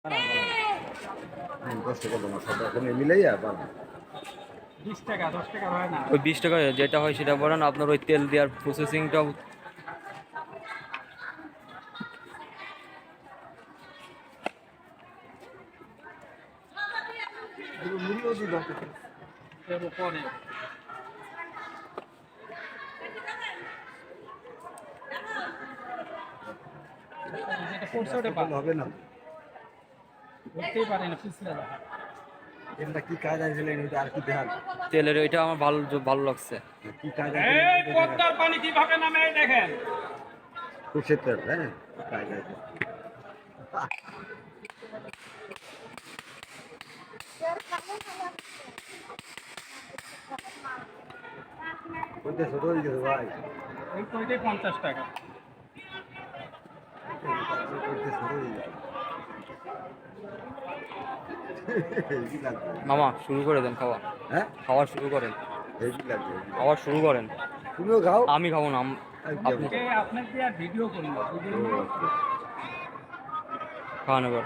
10 টাকা দাম সব রকম মিলাইয়া পাবেন। 20 টাকা 10 টাকা হয় না। ওই 20 টাকা যেটা হয় সেটা বলেন, আপনার ওই তেল দেওয়ার প্রসেসিংটাও। মুড়িও দিবা এর উপরে যেটা পড়ছে ওটা পাবে হবে না। করতেই পারে না, পিছলে যায়। এটা কি কাজ আছে এটা আর কি দেখান তেলের ওইটা আমার ভালো ভালো লাগছে। কি কাজ এই পদ্মার পানি কিভাবে নামে এই দেখেন। খুশির তেল, হ্যাঁ কাজ আছে। কোনটা ছোট হয়ে গেছে ভাই? ওই কয়টাই 50 টাকা। কোনটা ছোট হয়ে গেছে? হেভি লাগবে। মামা শুরু করে দেন খাওয়া। হ্যাঁ খাওয়া শুরু করেন, হেভি লাগবে। খাওয়া শুরু করেন। তুমিও খাও। আমি খাবো না, আপনি আপনার দিয়ে আর ভিডিও করুন, ভিডিও খাওয়ান এবার।